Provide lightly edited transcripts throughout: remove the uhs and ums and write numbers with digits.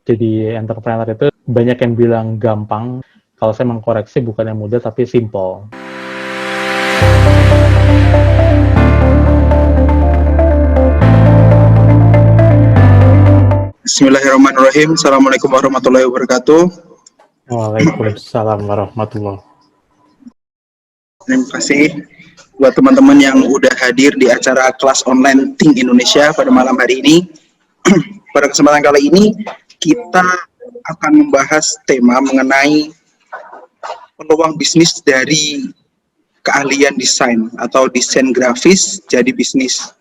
jadi entrepreneur itu banyak yang bilang gampang. Kalau saya mengkoreksi bukan yang mudah tapi simple. Bismillahirrahmanirrahim. Assalamualaikum warahmatullahi wabarakatuh. Waalaikumsalam warahmatullahi. Terima kasih buat teman-teman yang udah hadir di acara kelas online Think Indonesia pada malam hari ini. Pada kesempatan kali ini kita akan membahas tema mengenai peluang bisnis dari keahlian desain atau desain grafis jadi bisnis.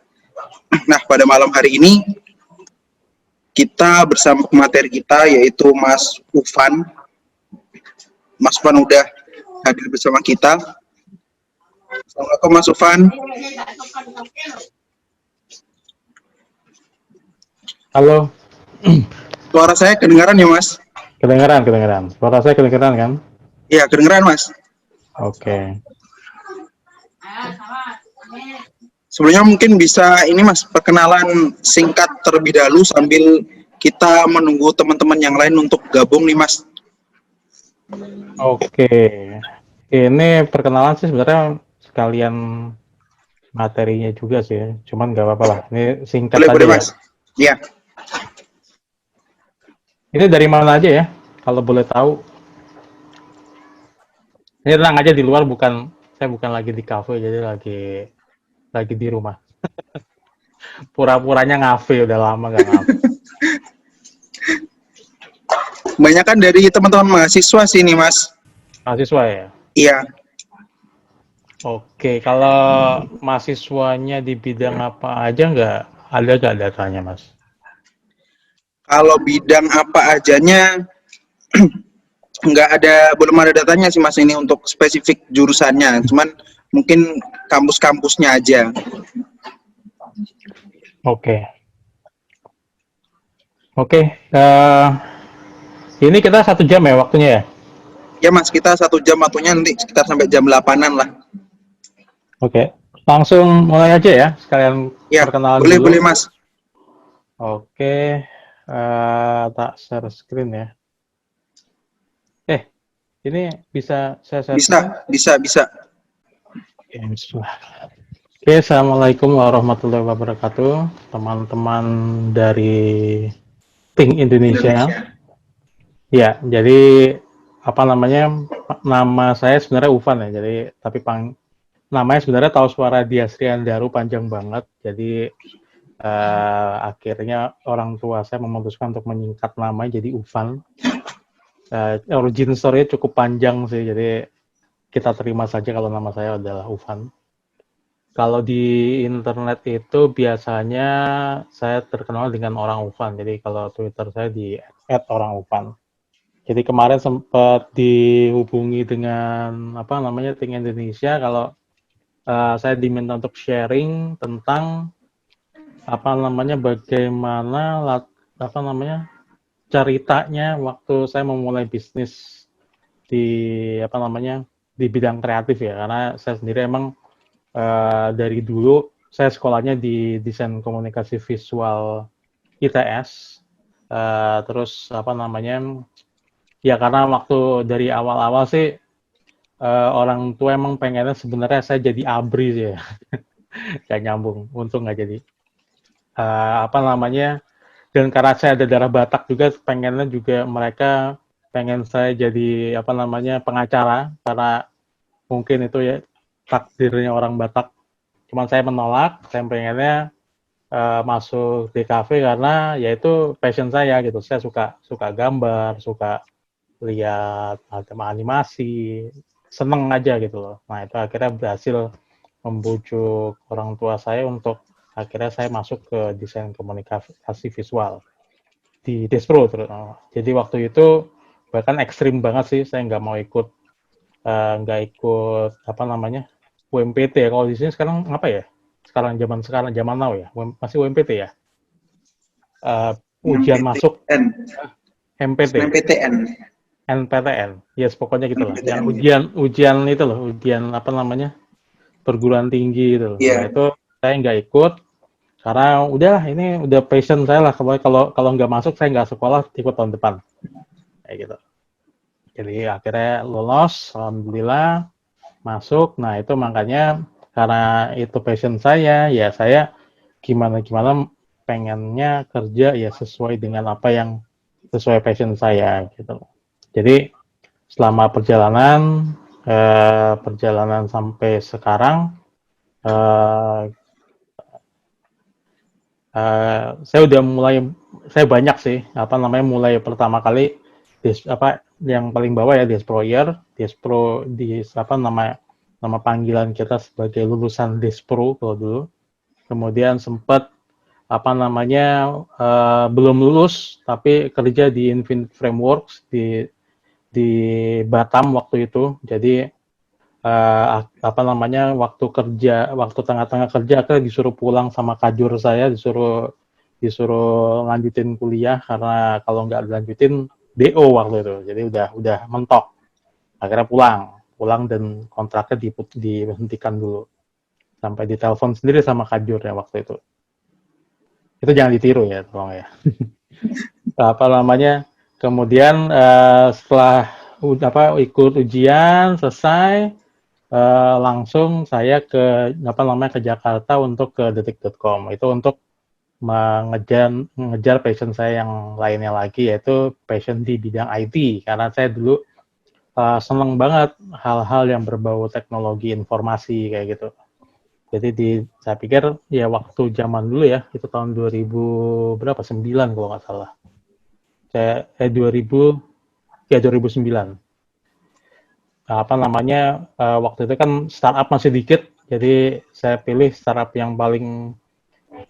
Nah, pada malam hari ini kita bersama pemateri kita yaitu Mas Ufan. Mas Ufan udah hadir bersama kita. Assalamualaikum Mas Ufan. Halo. Suara saya kedengaran ya Mas? Kedengaran. Suara saya kedengaran kan? Iya, kedengaran Mas. Oke. Sebelumnya mungkin bisa ini Mas, perkenalan singkat terlebih dahulu sambil kita menunggu teman-teman yang lain untuk gabung nih Mas. Oke. Ini perkenalan sih sebenarnya sekalian materinya juga sih, cuman nggak apa-apa lah. Ini singkat aja Boleh ya. Mas. Iya. Ini dari mana aja ya? Kalau boleh tahu. Ini tenang aja di luar, saya bukan lagi di kafe, jadi lagi di rumah. Pura-puranya ngafe, udah lama nggak ngafe. Kebanyakan dari teman-teman mahasiswa sih nih Mas. Mahasiswa ya? Iya. Oke, kalau mahasiswanya di bidang apa aja nggak datanya, Mas? Kalau bidang apa ajanya belum ada datanya sih Mas ini untuk spesifik jurusannya. Cuman mungkin kampus-kampusnya aja. Oke, ini kita 1 jam ya waktunya ya? Ya Mas, kita 1 jam waktunya nanti sekitar sampai jam 8-an lah. Oke, langsung mulai aja ya, sekalian Ya, perkenalan dulu. boleh Mas. Oke, tak share screen ya. Ini bisa saya share screen? Bisa. Ya, bismillah. Oke, assalamualaikum warahmatullahi wabarakatuh, teman-teman dari Think Indonesia. Ya, jadi nama saya sebenarnya Ufan ya, jadi tapi namanya sebenarnya Tauswara Diasrian Daru, panjang banget. Jadi akhirnya orang tua saya memutuskan untuk menyingkat namanya jadi Ufan. Origin story-nya cukup panjang sih, jadi kita terima saja kalau nama saya adalah Ufan. Kalau di internet itu biasanya saya terkenal dengan orang Ufan, jadi kalau Twitter saya di @orangufan. Jadi kemarin sempat dihubungi dengan Think Indonesia kalau saya diminta untuk sharing tentang bagaimana ceritanya waktu saya memulai bisnis di di bidang kreatif ya, karena saya sendiri emang dari dulu saya sekolahnya di desain komunikasi visual ITS, terus ya karena waktu dari awal-awal sih orang tua emang pengennya sebenarnya saya jadi ABRI sih ya. Gak nyambung, untung nggak jadi. Dan karena saya ada darah Batak juga, pengennya juga mereka pengen saya jadi pengacara, karena mungkin itu ya takdirnya orang Batak. Cuman saya menolak, saya pengennya masuk di kafe karena yaitu passion saya gitu. Saya suka gambar, suka lihat animasi, seneng aja gitu loh. Nah itu akhirnya berhasil membujuk orang tua saya untuk akhirnya saya masuk ke desain komunikasi visual di Despro terutama. Jadi waktu itu bahkan ekstrim banget sih, saya nggak ikut UMPT ya. Kalau di sini sekarang apa ya? Zaman now ya, masih UMPT ya. Ujian masuk MPT. NPTN, yes pokoknya gitu lah. Yang ujian itu loh, ujian perguruan tinggi itu loh. Yeah. Nah itu saya nggak ikut Karena udah ini udah passion saya lah, kalau nggak masuk saya nggak sekolah ikut tahun depan kayak gitu. Jadi akhirnya lolos, alhamdulillah masuk. Nah itu makanya karena itu passion saya, ya saya gimana pengennya kerja ya sesuai dengan apa yang sesuai passion saya gitu. Jadi selama perjalanan sampai sekarang, eh, saya udah mulai, saya banyak sih apa namanya, mulai pertama kali yang paling bawah ya Desproyer, Despro di apa nama panggilan kita sebagai lulusan Despro kalau dulu. Kemudian sempat apa namanya, belum lulus tapi kerja di Infinite Frameworks di Batam waktu itu. Jadi apa namanya, waktu tengah-tengah kerja aku disuruh pulang sama kajur saya, disuruh disuruh lanjutin kuliah karena kalau nggak dilanjutin DO waktu itu. Jadi udah mentok. Akhirnya pulang dan kontraknya dihentikan dulu. Sampai ditelepon sendiri sama kajur ya waktu itu. Itu jangan ditiru ya, tolong ya. Apa namanya? Kemudian setelah ikut ujian selesai, langsung saya ke Jakarta untuk ke detik.com. Itu untuk mengejar passion saya yang lainnya lagi, yaitu passion di bidang IT, karena saya dulu seneng banget hal-hal yang berbau teknologi informasi kayak gitu. Jadi saya pikir ya waktu zaman dulu ya, itu tahun 2000 berapa, 9 kalau nggak salah. 2000, ya 2009. Apa namanya, waktu itu kan startup masih dikit, jadi saya pilih startup yang paling,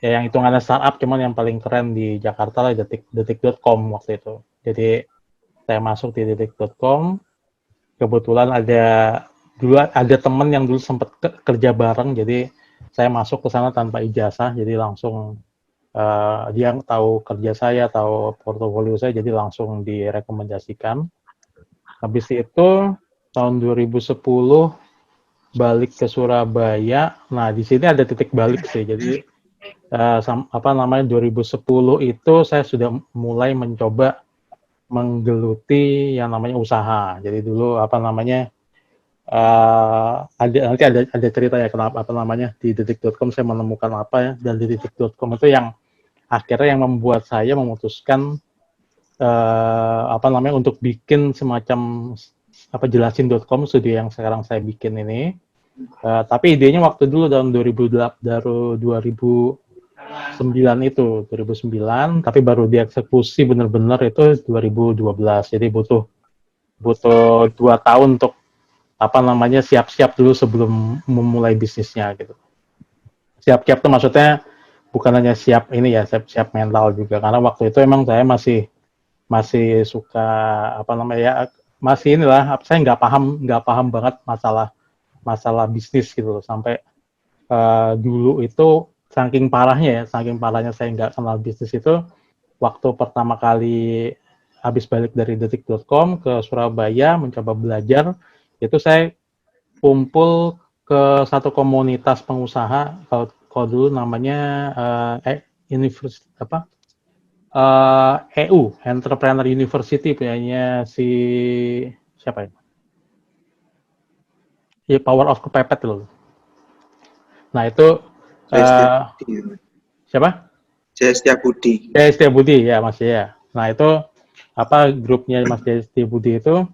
ya yang hitungannya startup cuman yang paling keren di Jakarta lah, detik.com waktu itu. Jadi saya masuk di detik.com, kebetulan ada teman yang dulu sempat kerja bareng, jadi saya masuk ke sana tanpa ijazah, jadi langsung dia tahu kerja saya, tahu portofolio saya, jadi langsung direkomendasikan. Habis itu tahun 2010 balik ke Surabaya. Nah, di sini ada titik balik sih. Jadi apa namanya, 2010 itu saya sudah mulai mencoba menggeluti yang namanya usaha. Jadi dulu apa namanya, ada cerita ya kenapa apa namanya di detik.com saya menemukan apa ya, dan di detik.com itu yang akhirnya yang membuat saya memutuskan apa namanya untuk bikin semacam apa jelasin.com, studio yang sekarang saya bikin ini. Tapi idenya waktu dulu tahun 2009 itu 2009, tapi baru dieksekusi benar-benar itu 2012. Jadi butuh butuh 2 tahun untuk apa namanya siap-siap dulu sebelum memulai bisnisnya gitu. Siap-siap tuh maksudnya bukan hanya siap ini ya, siap mental juga, karena waktu itu emang saya masih masih suka apa namanya ya, masih inilah, saya nggak paham banget masalah masalah bisnis gitu loh, sampai dulu itu saking parahnya saya nggak kenal bisnis itu, waktu pertama kali habis balik dari detik.com ke Surabaya mencoba belajar, itu saya kumpul ke satu komunitas pengusaha, kalau dulu namanya University apa, EU, Entrepreneur University, punyanya si siapa ya? Ya, Power of Kepepet loh. Nah itu Saya setiap uh, siapa? Saya setiap Budi. Jaya Setiabudi ya Mas ya. Nah itu apa, grupnya Mas Jaya Setiabudi itu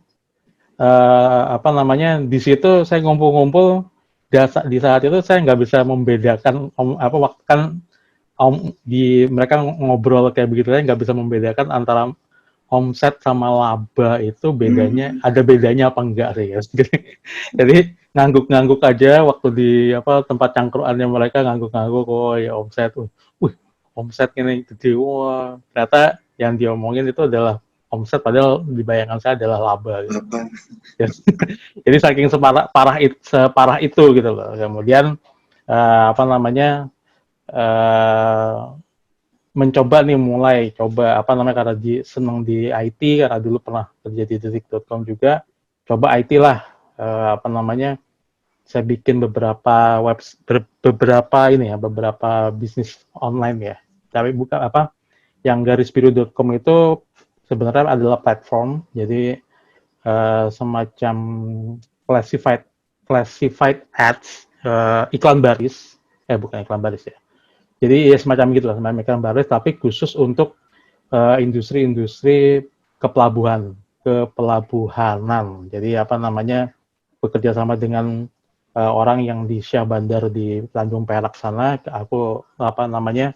apa namanya, di situ saya ngumpul-ngumpul. Di saat itu saya nggak bisa membedakan apa waktu kan mereka ngobrol kayak begitu, saya nggak bisa membedakan antara omset sama laba itu ada bedanya apa enggak sih ya. Jadi ngangguk-ngangguk aja waktu di apa tempat cangkruannya mereka, ngangguk-ngangguk, oh ya omset, wih omset ini gede, wah ternyata yang diomongin itu adalah omset, padahal di bayangan saya adalah laba gitu. Jadi saking separah itu gitu loh. Kemudian apa namanya, mencoba nih, coba apa namanya, karena seneng di IT, karena dulu pernah kerja di detik.com juga, coba IT lah, apa namanya, saya bikin beberapa beberapa bisnis online ya. Tapi bukan apa, yang garisbiru.com itu sebenarnya adalah platform, jadi semacam classified ads, iklan baris, bukan iklan baris ya. Jadi ya semacam gitu lah, semacam iklan baris, tapi khusus untuk industri-industri kepelabuhanan. Jadi apa namanya, bekerja sama dengan orang yang di Syah Bandar di Tanjung Perak sana, aku apa namanya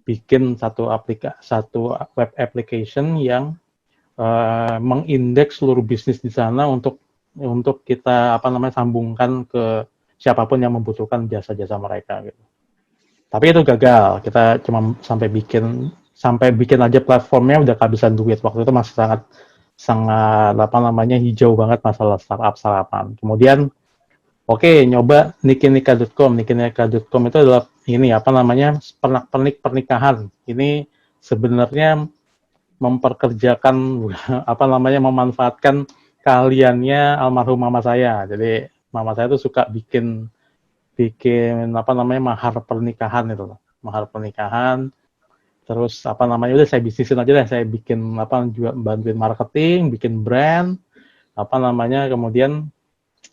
bikin satu web application yang mengindeks seluruh bisnis di sana untuk kita apa namanya sambungkan ke siapapun yang membutuhkan jasa-jasa mereka gitu. Tapi itu gagal. Kita cuma sampai bikin aja platformnya udah kehabisan duit. Waktu itu masih sangat apa namanya hijau banget masalah startupan. Kemudian nyoba nikinika.com. Nikinika.com itu adalah ini apa namanya pernak-pernik pernikahan. Ini sebenarnya memperkerjakan apa namanya memanfaatkan keahliannya almarhum mama saya. Jadi mama saya tuh suka bikin apa namanya mahar pernikahan itu loh. Mahar pernikahan. Terus apa namanya udah saya bisnisin aja deh, saya bikin apa juga bantuin marketing, bikin brand, apa namanya kemudian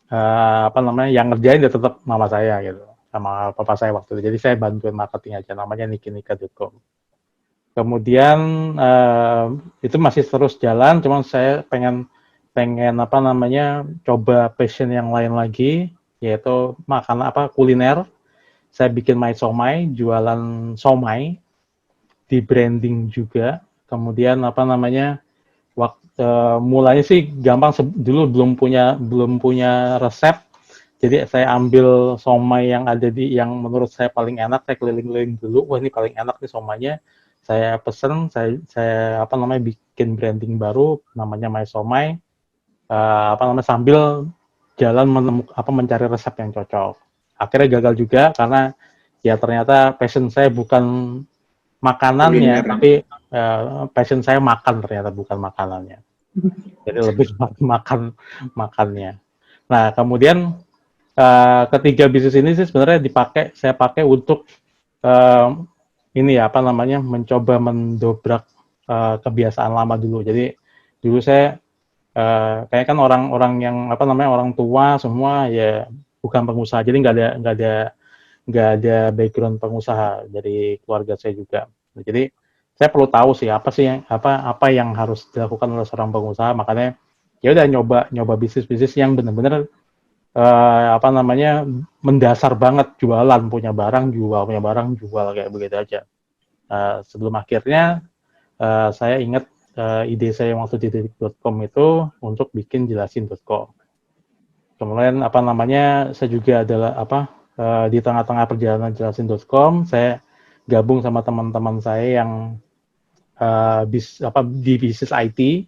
apa namanya yang ngerjain dia tetap mama saya gitu sama papa saya waktu itu. Jadi saya bantuin marketing aja, namanya nikinika.com. Kemudian itu masih terus jalan, cuma saya pengen apa namanya coba passion yang lain lagi, yaitu makanan apa kuliner. Saya bikin My Somai, jualan somai, di branding juga. Kemudian apa namanya mulanya sih gampang, dulu belum punya resep. Jadi saya ambil somai yang ada yang menurut saya paling enak, saya keliling-keliling dulu, wah ini paling enak nih somainya. Saya pesen, saya apa namanya bikin branding baru namanya My Somai, apa namanya sambil jalan mencari resep yang cocok. Akhirnya gagal juga karena ya ternyata passion saya bukan makanannya, tapi passion saya makan, ternyata bukan makanannya. Jadi lebih makannya. Nah kemudian ketiga bisnis ini sih sebenarnya saya pakai untuk ini ya apa namanya mencoba mendobrak kebiasaan lama dulu. Jadi dulu saya kayak kan orang-orang yang apa namanya orang tua semua ya bukan pengusaha, jadi nggak ada background pengusaha dari keluarga saya juga. Jadi saya perlu tahu sih apa yang harus dilakukan oleh seorang pengusaha, makanya ya udah nyoba bisnis yang benar-benar apa namanya mendasar banget, jualan, punya barang jual kayak begitu aja. Sebelum akhirnya saya ingat ide saya waktu di detik.com itu untuk bikin jelasin.com. Kemudian apa namanya saya juga adalah di tengah-tengah perjalanan jelasin.com saya gabung sama teman-teman saya yang di bisnis IT.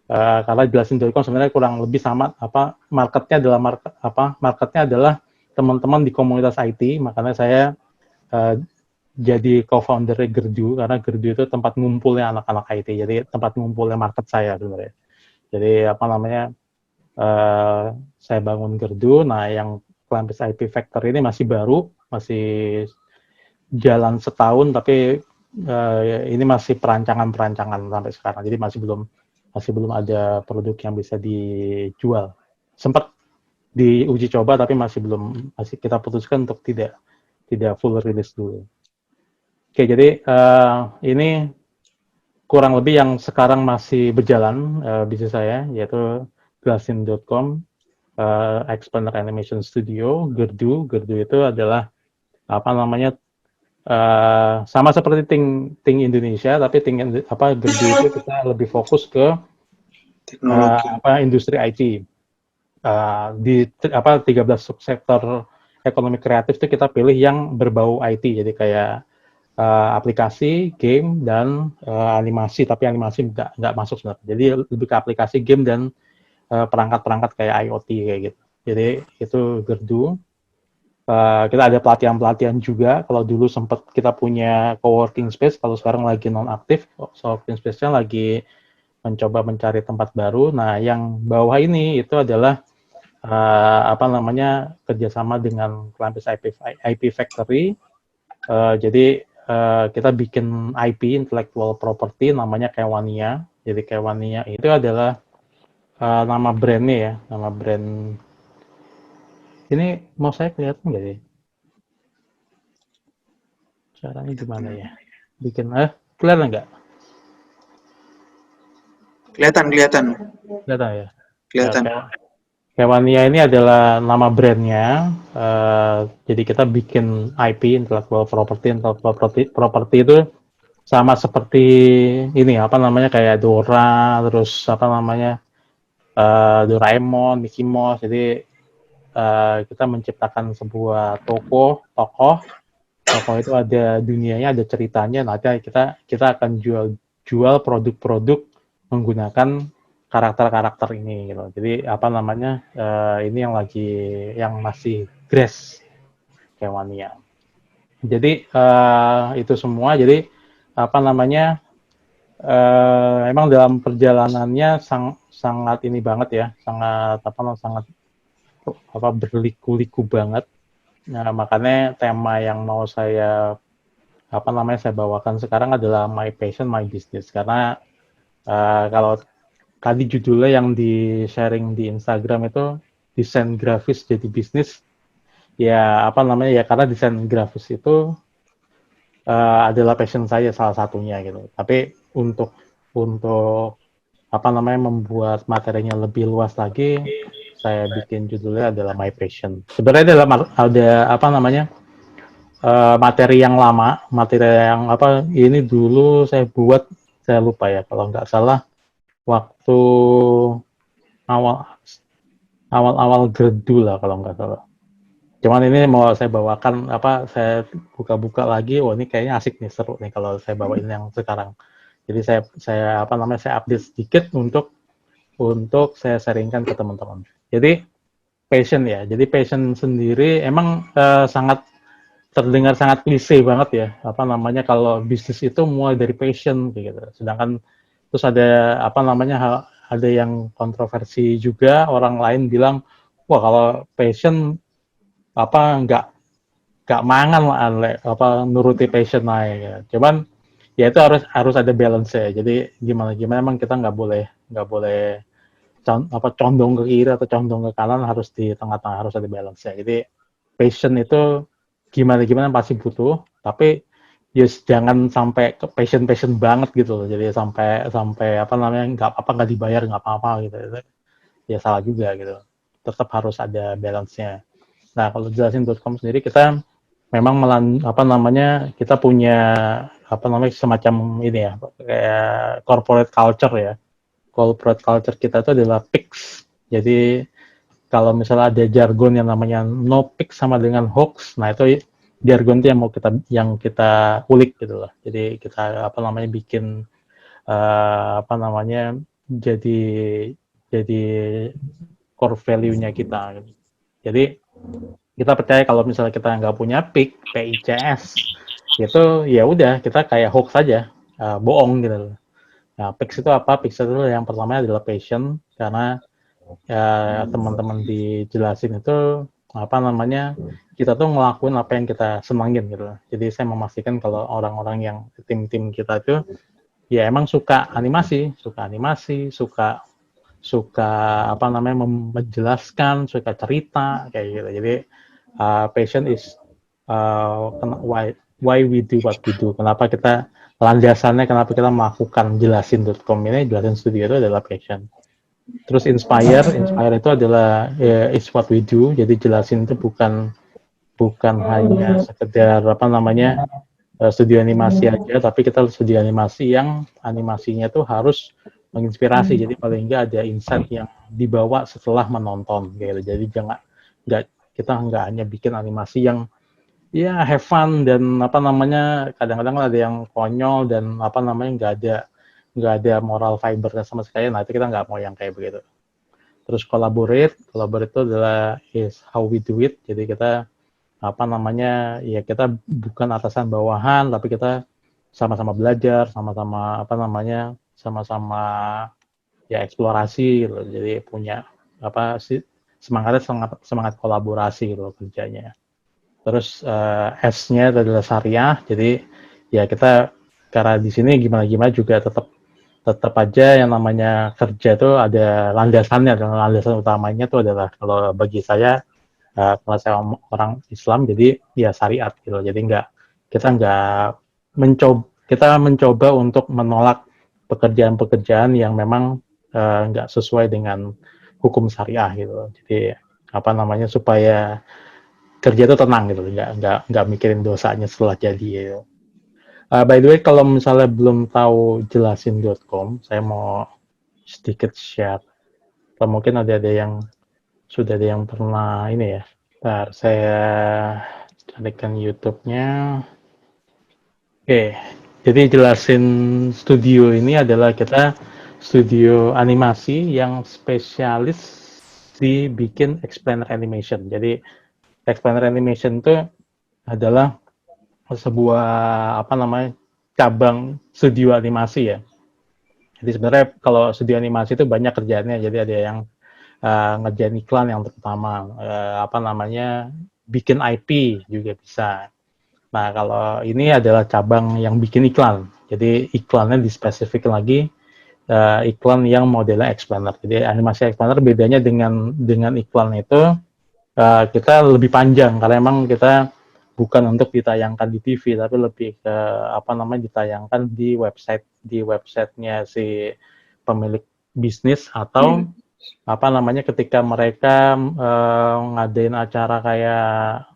Karena jelasin.com sebenarnya kurang lebih sama marketnya adalah teman-teman di komunitas IT, makanya saya jadi co-founder Gerdu, karena Gerdu itu tempat ngumpulnya anak-anak IT, jadi tempat ngumpulnya market saya sebenarnya. Jadi apa namanya saya bangun Gerdu. Nah yang Klampis IP Factor ini masih baru, masih jalan setahun, tapi ini masih perancangan sampai sekarang, jadi masih belum ada produk yang bisa dijual. Sempat diuji coba tapi masih kita putuskan untuk tidak full release dulu. Oke, jadi ini kurang lebih yang sekarang masih berjalan bisnis saya, yaitu glasin.com, Expander Animation Studio, Gerdu itu adalah apa namanya sama seperti Ting Indonesia, tapi Gerdu itu kita lebih fokus ke industri IT. Di 13 subsektor ekonomi kreatif itu kita pilih yang berbau IT, jadi kayak aplikasi, game, dan animasi, tapi animasi nggak masuk sebenarnya. Jadi lebih ke aplikasi, game, dan perangkat-perangkat kayak IoT kayak gitu. Jadi itu Gerdu. Kita ada pelatihan-pelatihan juga. Kalau dulu sempat kita punya co-working space, kalau sekarang lagi non-aktif, co-working space-nya lagi mencoba mencari tempat baru. Nah, yang bawah ini itu adalah apa namanya kerjasama dengan Columbus IP Factory. Jadi kita bikin IP intellectual property namanya Kewania. Jadi Kewania itu adalah nama brandnya ya, nama brand. Ini mau saya kelihatan nggak sih? Caranya gimana ya? Bikin kelihatan nggak? Kelihatan, kelihatan, Kelihatan ya. Ya, kelihatan. Kewania ini adalah nama brandnya. Jadi kita bikin IP intellectual property itu sama seperti ini apa namanya kayak Dora, terus apa namanya Doraemon, Mickey Mouse. Jadi kita menciptakan sebuah tokoh itu ada dunianya, ada ceritanya. Nanti kita akan jual produk-produk menggunakan karakter-karakter ini gitu. Jadi apa namanya ini yang masih grass Kewania. Jadi itu semua. Jadi apa namanya emang dalam perjalanannya sangat ini banget ya, sangat berliku-liku banget. Nah, makanya tema yang mau saya bawakan sekarang adalah My Passion, My Business. Karena kalau tadi judulnya yang di sharing di Instagram itu desain grafis jadi bisnis, ya apa namanya ya karena desain grafis itu adalah passion saya salah satunya gitu. Tapi untuk apa namanya membuat materinya lebih luas lagi, saya bikin judulnya adalah My Passion. Sebenarnya ada apa namanya materi yang lama, materi yang apa ini dulu saya buat, saya lupa ya kalau nggak salah waktu awal awal gerdu lah kalau nggak salah. Cuman ini mau saya bawakan apa saya buka-buka lagi, ini kayaknya asik nih, seru nih kalau saya bawain yang sekarang. Jadi saya apa namanya saya update sedikit untuk saya sharingkan ke teman-teman. Jadi passion ya. Jadi passion sendiri emang sangat terdengar sangat klise banget ya. Apa namanya kalau bisnis itu mulai dari passion gitu. Sedangkan terus ada apa namanya ada yang kontroversi juga, orang lain bilang wah kalau passion apa nggak mangan lah apa nuruti passion lah ya. Cuman ya itu harus ada balance ya. Jadi gimana gimana emang kita nggak boleh condong ke kiri atau condong ke kanan, harus di tengah-tengah, harus ada balance ya. Jadi passion itu gimana gimana pasti butuh, tapi jangan sampai ke passion banget gitu loh. Jadi sampai sampai apa namanya nggak dibayar nggak apa-apa gitu. Ya salah juga gitu. Tetap harus ada balance-nya. Nah kalau jelasin.com sendiri kita memang apa namanya kita punya apa namanya semacam ini ya kayak corporate culture ya. Corporate culture kita itu adalah PIX. Jadi kalau misalnya ada jargon yang namanya no pick sama dengan hoax, nah itu jargon itu yang kita ulik gitu lah. Jadi kita apa namanya bikin apa namanya jadi jadi core value-nya kita. Gitu. Jadi kita percaya kalau misalnya kita nggak punya pick PICS itu ya udah kita kayak hoax saja, bohong gitu. Nah, PIX itu apa? PIX itu yang pertama adalah passion karena ya teman-teman dijelasin itu apa namanya kita tuh ngelakuin apa yang kita senangin gitu. Jadi saya memastikan kalau orang-orang yang tim-tim kita itu ya emang suka animasi, suka suka apa namanya menjelaskan, suka cerita kayak gitu. Jadi passion is why we do what we do. Kenapa kita landasannya kenapa kita melakukan jelasin.com ini, jelasin studio itu adalah passion. Terus inspire itu adalah is what we do. Jadi jelasin itu bukan hanya sekedar apa namanya studio animasi aja, tapi kita studio animasi yang animasinya tuh harus menginspirasi. Jadi paling nggak ada insight yang dibawa setelah menonton gitu. Jadi kita nggak hanya bikin animasi yang ya have fun dan apa namanya kadang-kadang ada yang konyol dan apa namanya nggak ada moral fibernya sama sekali. Nah itu kita nggak mau yang kayak begitu. Terus collaborate itu adalah is how we do it. Jadi kita apa namanya ya kita bukan atasan bawahan, tapi kita sama-sama belajar, sama-sama apa namanya sama-sama ya eksplorasi gitu. Jadi punya apa sih semangatnya semangat kolaborasi gitu kerjanya. Terus S-nya adalah syariah, jadi ya kita karena di sini gimana juga tetap aja yang namanya kerja itu ada landasannya, dan landasan utamanya itu adalah kalau bagi saya kalau saya orang Islam jadi ya syariat gitu. Jadi kita mencoba untuk menolak pekerjaan-pekerjaan yang memang nggak sesuai dengan hukum syariah gitu. Jadi apa namanya supaya kerja itu tenang gitu, nggak mikirin dosanya setelah jadi gitu. By the way, kalau misalnya belum tahu jelasin.com, saya mau sedikit share. Atau mungkin sudah ada yang pernah ini ya. Ntar saya carikan YouTube-nya. Oke, jadi jelasin studio ini adalah kita studio animasi yang spesialis dibikin explainer animation. Jadi explainer animation itu adalah sebuah cabang studio animasi ya. Jadi sebenarnya kalau studio animasi itu banyak kerjaannya. Jadi ada yang ngerjain iklan yang terutama, bikin IP juga bisa. Nah kalau ini adalah cabang yang bikin iklan. Jadi iklannya dispesifik lagi iklan yang modelnya explainer. Jadi animasi explainer bedanya dengan iklan itu kita lebih panjang karena emang kita bukan untuk ditayangkan di TV tapi lebih ke ditayangkan di websitenya si pemilik bisnis atau ketika mereka ngadain acara kayak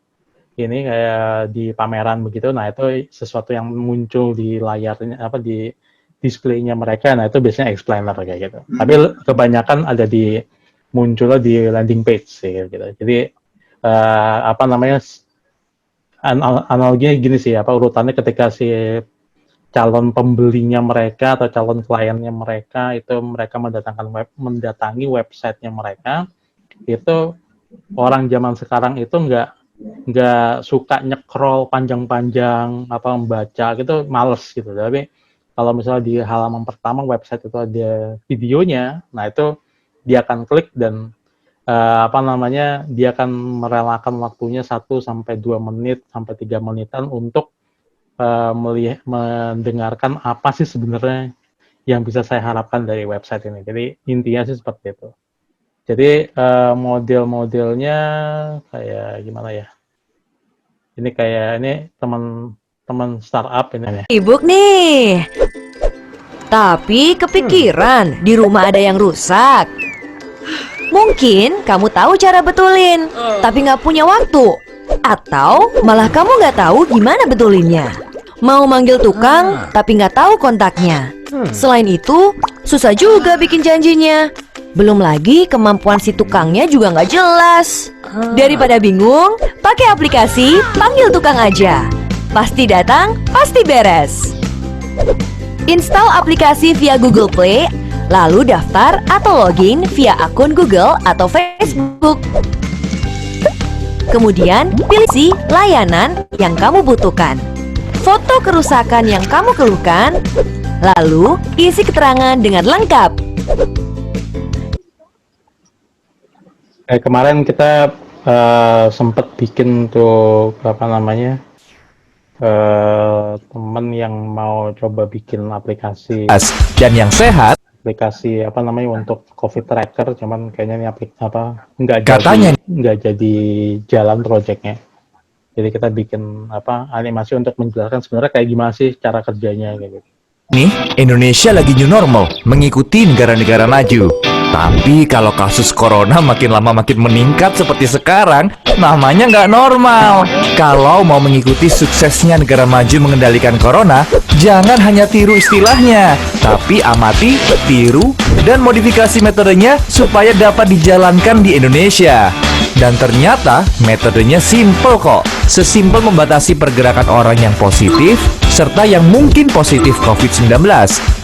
di pameran begitu. Nah itu sesuatu yang muncul di layarnya di displaynya mereka. Nah itu biasanya explainer kayak gitu. Tapi kebanyakan ada munculnya di landing page sih gitu. Jadi analoginya gini sih, urutannya ketika si calon pembelinya mereka atau calon kliennya mereka itu mereka mendatangi websitenya mereka, itu orang zaman sekarang itu nggak suka nyekrol panjang-panjang membaca gitu, males gitu. Tapi kalau misalnya di halaman pertama website itu ada videonya, nah itu dia akan klik dan dia akan merelakan waktunya 1 sampai 2 menit sampai 3 menitan untuk mendengarkan apa sih sebenarnya yang bisa saya harapkan dari website ini. Jadi intinya sih seperti itu. Jadi model-modelnya kayak gimana ya? Ini teman startup ini. Sibuk nih. Tapi kepikiran di rumah ada yang rusak. Mungkin kamu tahu cara betulin, tapi nggak punya waktu. Atau malah kamu nggak tahu gimana betulinnya. Mau manggil tukang, tapi nggak tahu kontaknya. Selain itu, susah juga bikin janjinya. Belum lagi kemampuan si tukangnya juga nggak jelas. Daripada bingung, pakai aplikasi Panggil Tukang aja. Pasti datang, pasti beres. Install aplikasi via Google Play, lalu daftar atau login via akun Google atau Facebook. Kemudian pilih si layanan yang kamu butuhkan, foto kerusakan yang kamu keluhkan, lalu isi keterangan dengan lengkap. Kemarin kita sempat bikin tuh teman yang mau coba bikin aplikasi dan yang sehat, aplikasi untuk COVID tracker, cuman kayaknya ini nggak jadi jalan projectnya. Jadi kita bikin animasi untuk menjelaskan sebenarnya kayak gimana sih cara kerjanya kayak gitu. Nih, Indonesia lagi new normal, mengikuti negara-negara maju. Tapi kalau kasus corona makin lama makin meningkat seperti sekarang, namanya nggak normal. Kalau mau mengikuti suksesnya negara maju mengendalikan corona, jangan hanya tiru istilahnya, tapi amati, tiru, dan modifikasi metodenya supaya dapat dijalankan di Indonesia. Dan ternyata metodenya simple kok. Sesimpel membatasi pergerakan orang yang positif serta yang mungkin positif COVID-19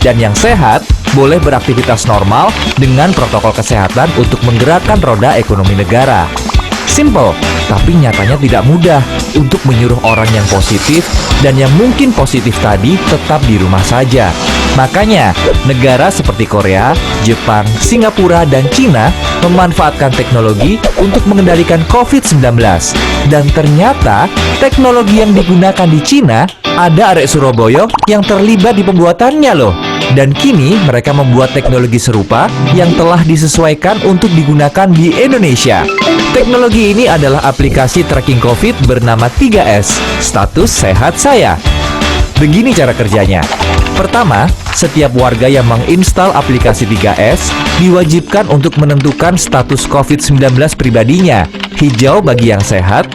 dan yang sehat boleh beraktivitas normal dengan protokol kesehatan untuk menggerakkan roda ekonomi negara. Simple, tapi nyatanya tidak mudah untuk menyuruh orang yang positif dan yang mungkin positif tadi tetap di rumah saja. Makanya, negara seperti Korea, Jepang, Singapura, dan Cina memanfaatkan teknologi untuk mengendalikan COVID-19. Dan ternyata, teknologi yang digunakan di Cina, ada arek Surabaya yang terlibat di pembuatannya loh. Dan kini mereka membuat teknologi serupa yang telah disesuaikan untuk digunakan di Indonesia. Teknologi ini adalah aplikasi tracking COVID bernama 3S, Status Sehat Saya. Begini cara kerjanya. Pertama, setiap warga yang menginstal aplikasi 3S diwajibkan untuk menentukan status COVID-19 pribadinya. Hijau bagi yang sehat,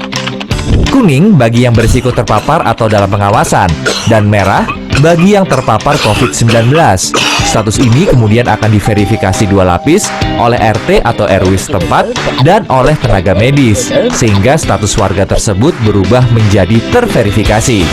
kuning bagi yang berisiko terpapar atau dalam pengawasan, dan merah bagi yang terpapar COVID-19. Status ini kemudian akan diverifikasi 2 lapis oleh RT atau RW setempat dan oleh tenaga medis, sehingga status warga tersebut berubah menjadi terverifikasi.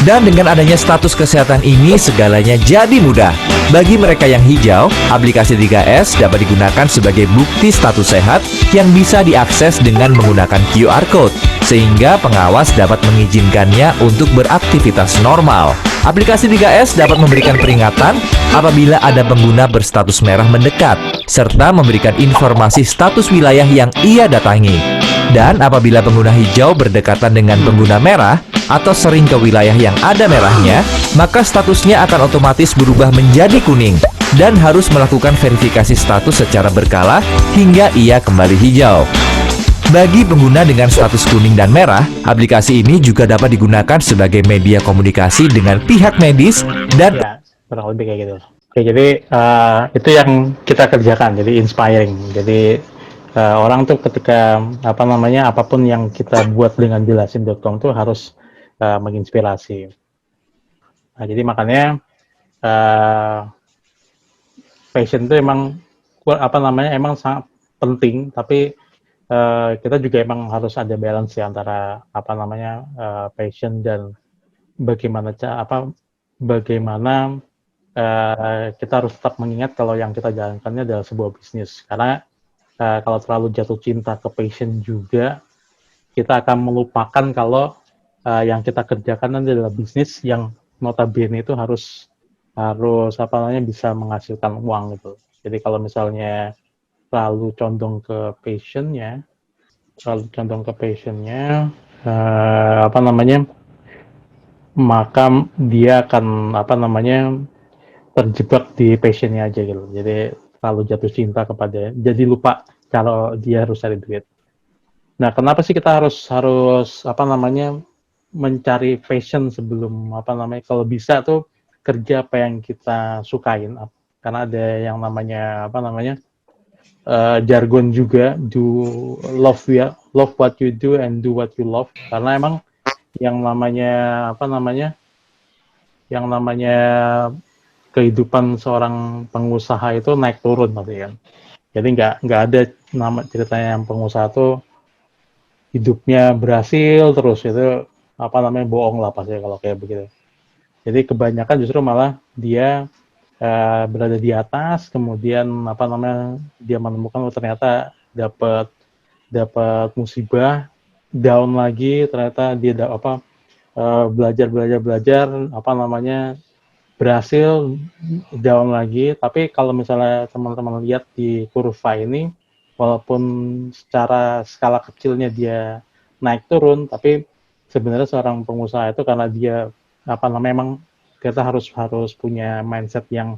Dan dengan adanya status kesehatan ini, segalanya jadi mudah. Bagi mereka yang hijau, aplikasi 3S dapat digunakan sebagai bukti status sehat yang bisa diakses dengan menggunakan QR Code, sehingga pengawas dapat mengizinkannya untuk beraktivitas normal. Aplikasi 3S dapat memberikan peringatan apabila ada pengguna berstatus merah mendekat, serta memberikan informasi status wilayah yang ia datangi. Dan apabila pengguna hijau berdekatan dengan pengguna merah, atau sering ke wilayah yang ada merahnya, maka statusnya akan otomatis berubah menjadi kuning dan harus melakukan verifikasi status secara berkala hingga ia kembali hijau. Bagi pengguna dengan status kuning dan merah, aplikasi ini juga dapat digunakan sebagai media komunikasi dengan pihak medis dan Ya, kurang lebih kayak gitu. Oke, jadi itu yang kita kerjakan, jadi inspiring. Jadi orang tuh ketika apapun yang kita buat dengan jelasin.com tuh harus menginspirasi. Nah, jadi makanya passion itu emang emang sangat penting, tapi kita juga emang harus ada balance ya antara passion dan bagaimana kita harus tetap mengingat kalau yang kita jalankannya adalah sebuah bisnis. Karena kalau terlalu jatuh cinta ke passion juga, kita akan melupakan kalau yang kita kerjakan adalah bisnis yang notabene itu harus bisa menghasilkan uang gitu. Jadi kalau misalnya terlalu condong ke passionnya, maka dia akan terjebak di passionnya aja gitu. Jadi terlalu jatuh cinta jadi lupa kalau dia harus cari duit. Nah, kenapa sih kita harus mencari passion sebelum kalau bisa tuh kerja apa yang kita sukain, karena ada yang namanya jargon juga, love what you do and do what you love, karena emang yang namanya kehidupan seorang pengusaha itu naik turun pasti kan. Jadi nggak ada ceritanya yang pengusaha tuh hidupnya berhasil terus, itu bohong lah pasti kalau kayak begitu. Jadi kebanyakan justru malah dia berada di atas, kemudian dia menemukan ternyata dapat musibah, down lagi, ternyata dia belajar berhasil, down lagi. Tapi kalau misalnya teman-teman lihat di kurva ini, walaupun secara skala kecilnya dia naik turun, tapi sebenarnya seorang pengusaha itu karena dia memang kita harus punya mindset yang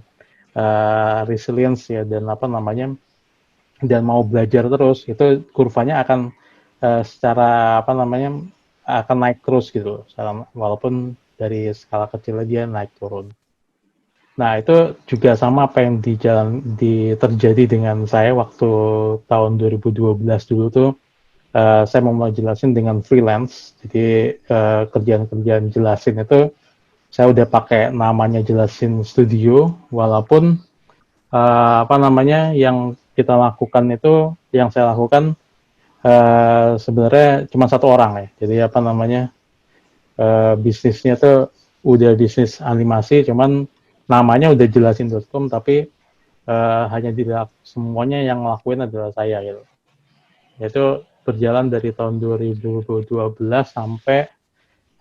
resilience ya, dan dan mau belajar terus, itu kurvanya akan akan naik terus gitu, walaupun dari skala kecilnya dia naik turun. Nah, itu juga sama apa yang terjadi dengan saya waktu tahun 2012 dulu tuh. Saya mau jelasin dengan freelance, jadi kerjaan jelasin itu saya udah pakai namanya Jelasin Studio, walaupun yang kita lakukan itu, yang saya lakukan sebenarnya cuma satu orang ya. Jadi bisnisnya tuh udah bisnis animasi, cuman namanya udah jelasin.com, tapi hanya tidak semuanya yang ngelakuin adalah saya gitu. Itu berjalan dari tahun 2012 sampai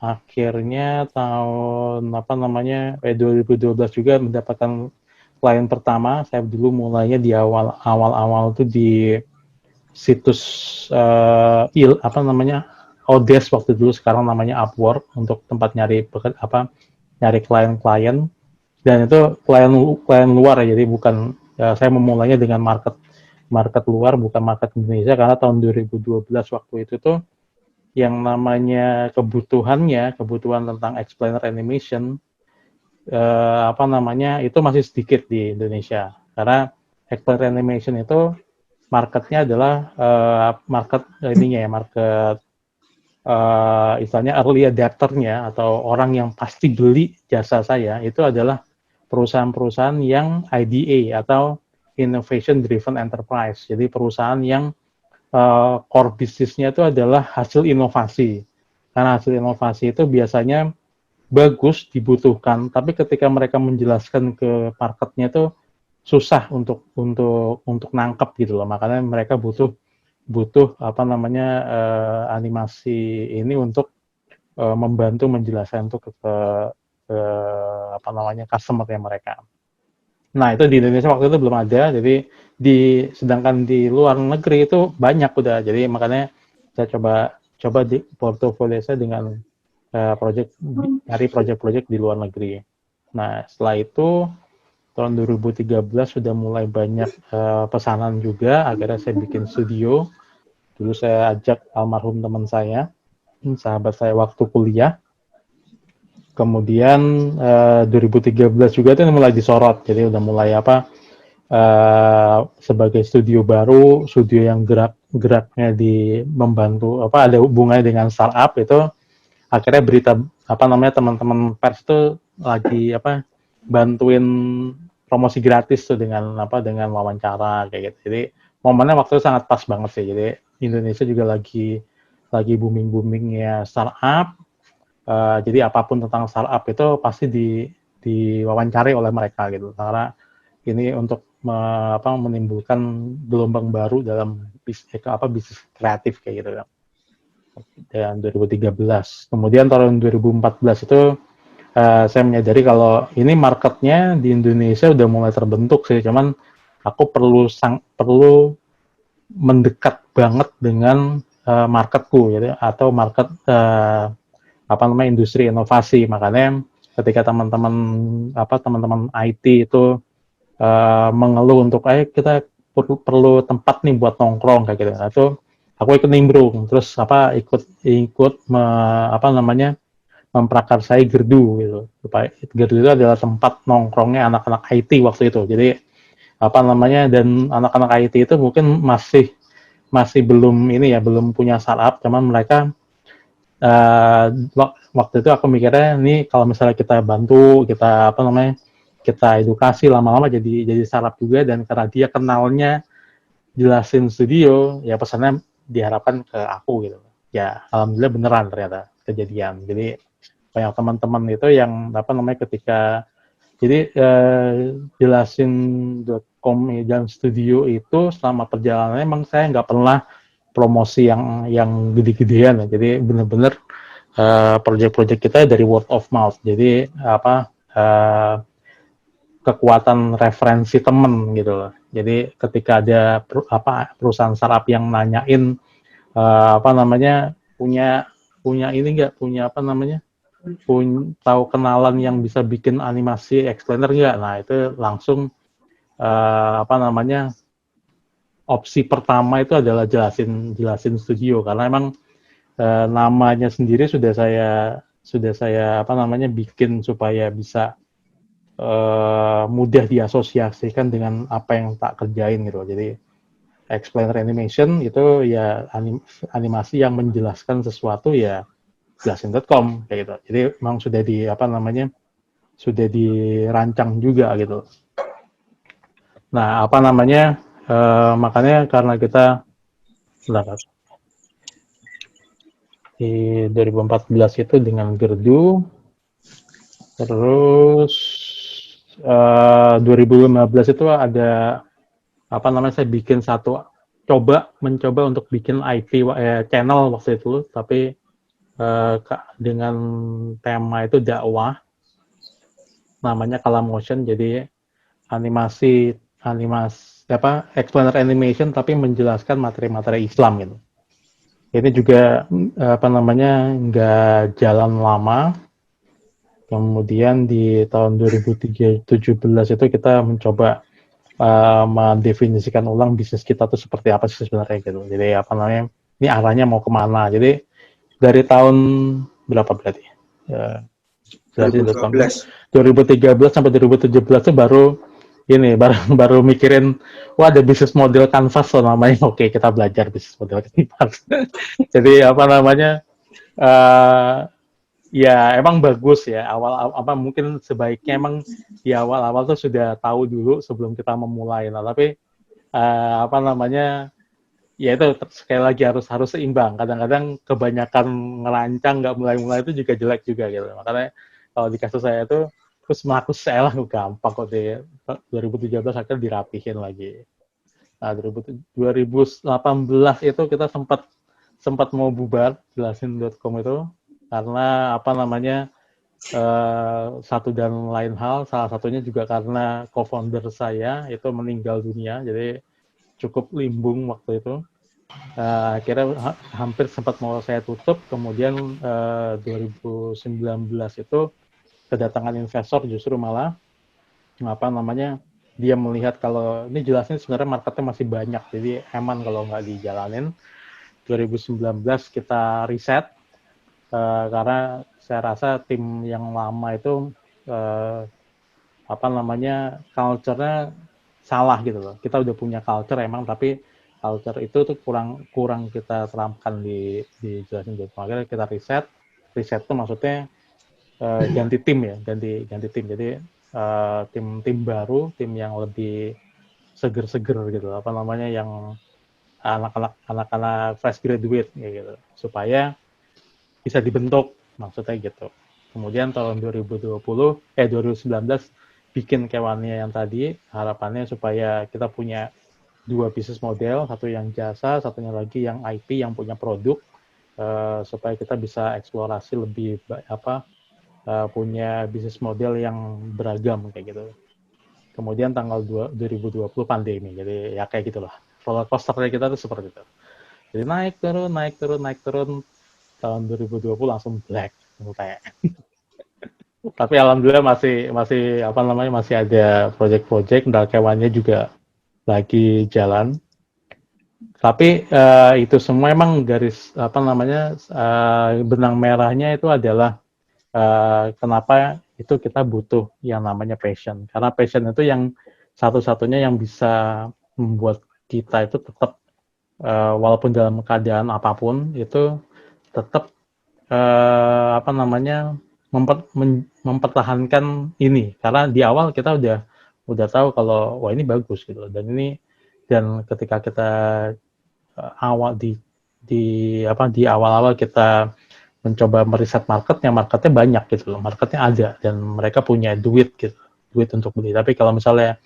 akhirnya tahun 2012 juga mendapatkan klien pertama. Saya dulu mulainya di awal itu di situs Odesk waktu dulu, sekarang namanya Upwork, untuk tempat nyari klien-klien, dan itu klien luar ya, jadi bukan saya memulainya dengan market luar, bukan market Indonesia, karena tahun 2012 waktu itu tuh yang namanya kebutuhan tentang explainer animation itu masih sedikit di Indonesia, karena explainer animation itu marketnya adalah market istilahnya early adapter-nya, atau orang yang pasti beli jasa saya itu adalah perusahaan-perusahaan yang IDA atau Innovation Driven Enterprise. Jadi perusahaan yang core bisnisnya itu adalah hasil inovasi. Karena hasil inovasi itu biasanya bagus, dibutuhkan, tapi ketika mereka menjelaskan ke marketnya itu susah untuk nangkep gitu loh. Makanya mereka butuh animasi ini untuk membantu menjelaskan itu ke customer-nya mereka. Nah, itu di Indonesia waktu itu belum ada, jadi sedangkan di luar negeri itu banyak udah. Jadi makanya saya coba di portofolio saya dengan cari project-project di luar negeri. Nah, setelah itu tahun 2013 sudah mulai banyak pesanan juga, akhirnya saya bikin studio. Dulu saya ajak almarhum teman saya, sahabat saya waktu kuliah. Kemudian 2013 juga itu mulai disorot, jadi udah mulai sebagai studio baru, studio yang geraknya membantu ada hubungannya dengan startup, itu akhirnya berita teman-teman pers itu lagi bantuin promosi gratis tuh dengan wawancara kayak gitu. Jadi momennya waktu itu sangat pas banget sih. Jadi Indonesia juga lagi booming-boomingnya startup. Jadi apapun tentang startup itu pasti diwawancari oleh mereka gitu, karena ini untuk menimbulkan gelombang baru dalam bisnis kreatif kayak gitu kan. Dan 2013, kemudian tahun 2014 itu saya menyadari kalau ini marketnya di Indonesia udah mulai terbentuk sih, cuman aku perlu mendekat banget dengan marketku gitu, atau market industri inovasi. Makanya ketika teman-teman IT itu mengeluh untuk kita perlu tempat nih buat nongkrong kayak gitu, itu aku ikut nimbrung, terus ikut memprakarsai Gerdu gitu. Gerdu itu adalah tempat nongkrongnya anak-anak IT waktu itu. Jadi dan anak-anak IT itu mungkin masih belum punya startup, cuman mereka waktu itu aku mikirnya, ini kalau misalnya kita bantu, kita edukasi, lama-lama jadi startup juga, dan karena dia kenalnya jelasin studio, ya pesannya diharapkan ke aku gitu. Ya alhamdulillah beneran ternyata kejadian. Jadi banyak teman-teman itu yang ketika jelasin.com dan studio itu selama perjalanannya emang saya nggak pernah promosi yang gede-gedean ya. Jadi benar-benar project-project kita dari word of mouth. Jadi kekuatan referensi temen gitu loh. Jadi ketika ada perusahaan startup yang nanyain punya ini nggak, tahu kenalan yang bisa bikin animasi explainer nggak? Nah itu langsung opsi pertama itu adalah jelasin studio, karena emang namanya sendiri sudah saya bikin supaya bisa mudah diasosiasikan dengan apa yang tak kerjain gitu. Jadi explainer animation itu ya animasi yang menjelaskan sesuatu, ya jelasin.com kayak gitu. Jadi memang sudah sudah dirancang juga gitu. Nah, makanya karena kita di 2014 itu dengan Gerdu, terus 2015 itu ada saya mencoba untuk bikin IT channel waktu itu, tapi dengan tema itu dakwah, namanya Kala Motion. Jadi animasi explainer animation tapi menjelaskan materi-materi Islam gitu. Ini juga nggak jalan lama. Kemudian di tahun 2017 itu kita mencoba mendefinisikan ulang bisnis kita tuh seperti apa sih sebenarnya gitu. Jadi ini arahnya mau kemana. Jadi dari tahun berapa berarti? 2013 sampai 2017 itu baru mikirin, wah ada bisnis model kanvas loh namanya. Oke, kita belajar bisnis model kanvas. Jadi ya emang bagus ya mungkin sebaiknya emang di awal-awal tuh sudah tahu dulu sebelum kita memulai. Nah, tapi ya itu sekali lagi harus seimbang. Kadang-kadang kebanyakan ngerancang nggak mulai-mulai itu juga jelek juga gitu. Makanya kalau di kasus saya itu terus melakukan saya lah gampang kok di 2017 akhirnya dirapihin lagi. Nah 2018 itu kita sempat mau bubar jelasin.com itu karena satu dan lain hal, salah satunya juga karena co-founder saya itu meninggal dunia, jadi cukup limbung waktu itu. Akhirnya hampir sempat mau saya tutup, kemudian 2019 itu kedatangan investor justru malah dia melihat kalau ini jelasnya sebenarnya marketnya masih banyak, jadi aman kalau nggak dijalanin. 2019 kita riset karena saya rasa tim yang lama itu culture-nya salah gitu loh. Kita udah punya culture emang, tapi culture itu tuh kurang kita terapkan di jelasin. Akhirnya kita riset itu maksudnya ganti tim ya, ganti tim. Jadi tim baru, tim yang lebih seger gitu, yang anak-anak fresh graduate gitu, supaya bisa dibentuk maksudnya gitu. Kemudian tahun 2019 bikin kewannya yang tadi, harapannya supaya kita punya dua bisnis model, satu yang jasa, satunya lagi yang IP yang punya produk, supaya kita bisa eksplorasi lebih punya bisnis model yang beragam kayak gitu. Kemudian tanggal 2020 pandemi, jadi ya kayak gitulah. Roller coaster kita tuh seperti itu. Jadi naik turun. Tahun 2020 langsung black. Tapi alhamdulillah masih ada project-project, kewannya juga lagi jalan. Tapi itu semua emang garis benang merahnya itu adalah kenapa itu kita butuh yang namanya passion. Karena passion itu yang satu-satunya yang bisa membuat kita itu tetap walaupun dalam keadaan apapun itu tetap mempertahankan ini, karena di awal kita udah tahu kalau wah ini bagus gitu, dan ketika kita di awal-awal kita mencoba meriset marketnya banyak gitu loh, marketnya ada dan mereka punya duit untuk beli. Tapi kalau misalnya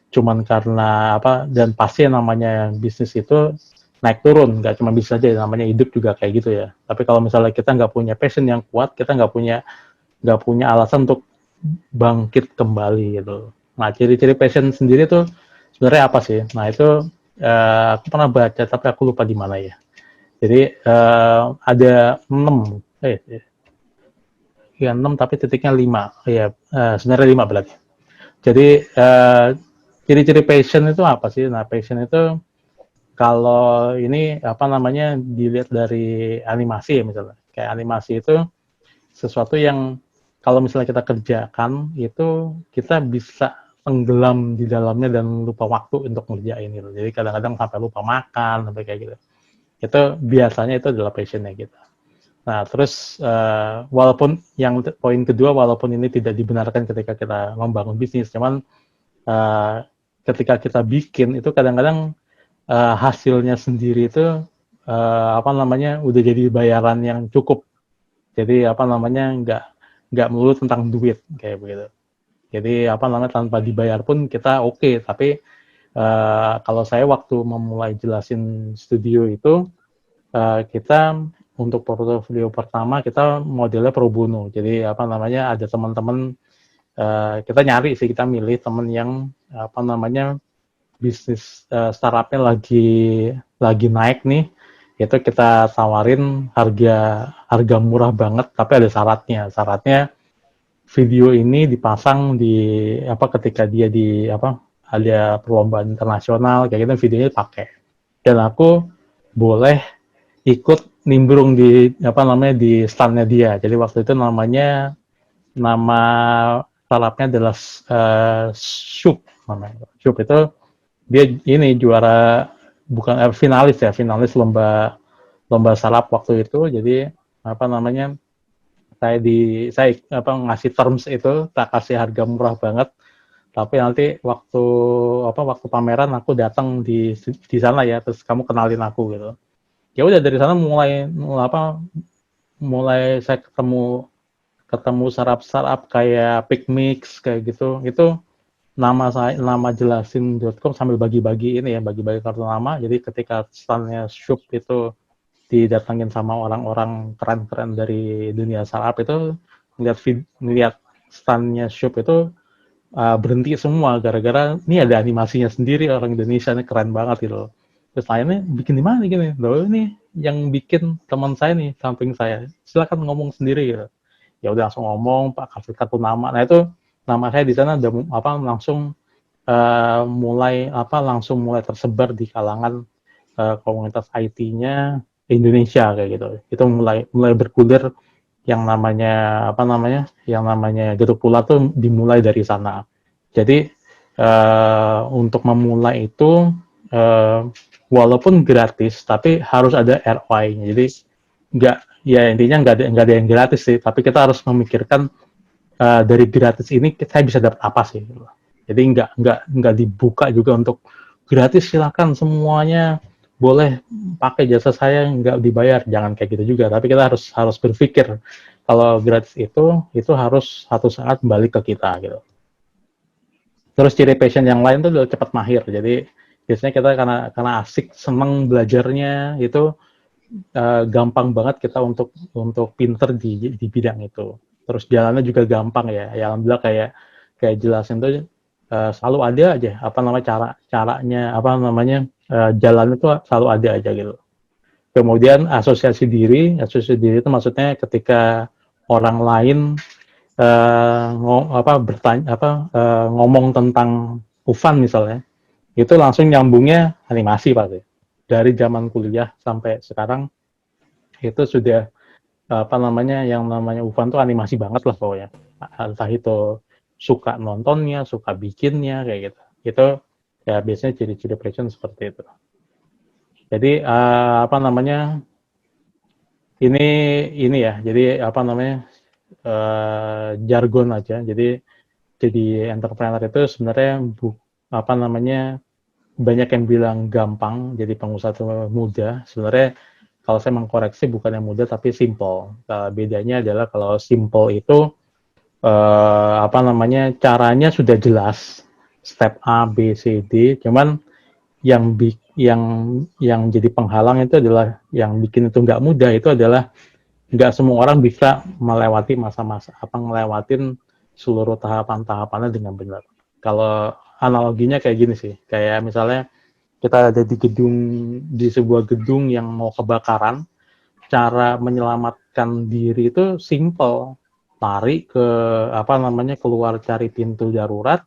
cuman karena dan pasti namanya bisnis itu naik turun, nggak cuma bisa aja, namanya hidup juga kayak gitu ya. Tapi kalau misalnya kita nggak punya passion yang kuat, kita nggak punya alasan untuk bangkit kembali gitu. Nah, ciri-ciri passion sendiri tuh sebenarnya apa sih? Nah, itu aku pernah baca tapi aku lupa di mana ya. Jadi ada 6 tapi titiknya 5. Ya, sebenarnya 5 berarti. Jadi ciri-ciri passion itu apa sih? Nah, passion itu kalau ini dilihat dari animasi ya misalnya. Kayak animasi itu sesuatu yang kalau misalnya kita kerjakan itu kita bisa tenggelam di dalamnya dan lupa waktu untuk ngerjain gitu. Jadi kadang-kadang sampai lupa makan sampai kayak gitu. Itu biasanya itu adalah passionnya kita. Nah, terus walaupun yang poin kedua, walaupun ini tidak dibenarkan ketika kita membangun bisnis, cuman ketika kita bikin itu kadang-kadang hasilnya sendiri itu udah jadi bayaran yang cukup. Jadi nggak melulu tentang duit kayak begitu. Jadi tanpa dibayar pun kita oke. Tapi kalau saya waktu memulai jelasin studio itu kita untuk portofolio pertama kita modelnya pro bono. Jadi apa namanya, ada teman-teman, kita nyari sih, kita milih teman yang apa namanya, bisnis startupnya lagi naik nih, itu kita tawarin harga murah banget, tapi ada syaratnya video ini dipasang di apa, ketika dia di apa, ada perlombaan internasional kayak gitu, videonya pakai, dan aku boleh ikut nimbrung di apa namanya, di standnya dia. Jadi waktu itu nama startupnya adalah Shoop namanya. Shoop itu dia ini juara, bukan finalis lomba startup waktu itu. Jadi apa namanya, saya apa, ngasih terms itu, tak kasih harga murah banget, tapi nanti waktu pameran aku datang di sana ya, terus kamu kenalin aku gitu. Ya udah, dari sana mulai saya ketemu startup kayak Picmix kayak gitu. Itu nama jelasin.com sambil bagi-bagi ini ya, bagi-bagi kartu nama. Jadi ketika standnya Shoop itu didatangin sama orang-orang keren-keren dari dunia startup, itu ngeliat standnya Shoop itu berhenti semua gara-gara ini ada animasinya sendiri, orang Indonesia ini keren banget gitu. Terus lainnya bikin di mana gini? Loh, ini yang bikin teman saya nih, samping saya. Silakan ngomong sendiri gitu. Ya udah, langsung ngomong, Pak, kasih kartu nama. Nah itu nama saya di sana udah langsung mulai tersebar di kalangan komunitas IT-nya Indonesia kayak gitu. Itu mulai bergulir, yang namanya Getuk Pula tuh dimulai dari sana. Jadi untuk memulai itu walaupun gratis, tapi harus ada ROI-nya. Jadi intinya nggak ada yang gratis sih, tapi kita harus memikirkan dari gratis ini saya bisa dapat apa sih. Jadi nggak dibuka juga untuk gratis, silakan semuanya boleh pakai jasa saya, nggak dibayar, jangan kayak gitu juga. Tapi kita harus berpikir kalau gratis itu harus satu saat balik ke kita gitu. Terus ciri passion yang lain tuh udah cepat mahir. Jadi biasanya kita karena asik, seneng belajarnya, itu gampang banget kita untuk pinter di bidang itu. Terus jalannya juga gampang ya. Ya alhamdulillah, kayak jelasin tuh selalu ada aja caranya jalan itu selalu ada aja gitu. Kemudian asosiasi diri itu maksudnya ketika orang lain ngomong tentang Ufan misalnya, itu langsung nyambungnya animasi pasti. Dari zaman kuliah sampai sekarang itu sudah yang namanya Ufan tuh animasi banget lah pokoknya. Entah itu suka nontonnya, suka bikinnya kayak gitu. Itu ya biasanya ciri-ciri passion seperti itu. Jadi ini ya. Jadi jargon aja. Jadi entrepreneur itu sebenarnya banyak yang bilang gampang, jadi pengusaha itu mudah. Sebenarnya kalau saya mengkoreksi, bukan yang mudah tapi simple. Bedanya adalah kalau simple itu caranya sudah jelas, step A, B, C, D. Cuman yang jadi penghalang itu adalah, yang bikin itu nggak mudah itu adalah nggak semua orang bisa melewati ngelewatin seluruh tahapan-tahapannya dengan benar. Kalau analoginya kayak gini sih, kayak misalnya kita ada di sebuah gedung yang mau kebakaran, cara menyelamatkan diri itu simple, lari ke keluar cari pintu darurat,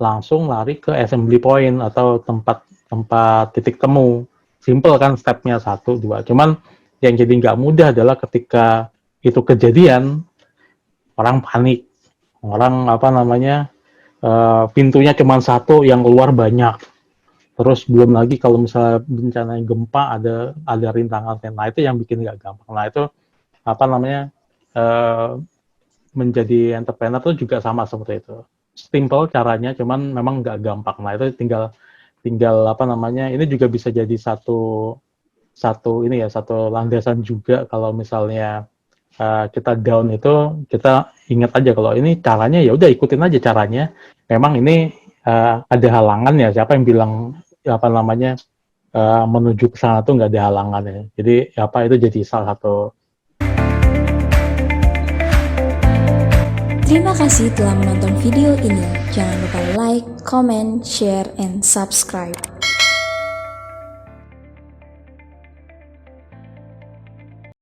langsung lari ke assembly point atau tempat titik temu. Simple kan stepnya 1, 2. Cuman yang jadi nggak mudah adalah ketika itu kejadian, orang panik, orang pintunya cuma 1, yang keluar banyak. Terus belum lagi kalau misalnya bencana gempa, ada rintangan, nah itu yang bikin nggak gampang. Nah itu menjadi entrepreneur tuh juga sama seperti itu. Simple caranya, cuman memang nggak gampang. Nah itu tinggal ini juga bisa jadi satu landasan juga. Kalau misalnya kita down, itu kita ingat aja kalau ini caranya, ya udah ikutin aja caranya. Memang ini ada halangan ya, siapa yang bilang menuju ke sana tuh nggak ada halangan ya. Jadi apa itu jadi salah satu. Terima kasih telah menonton video ini. Jangan lupa like, comment, share, and subscribe.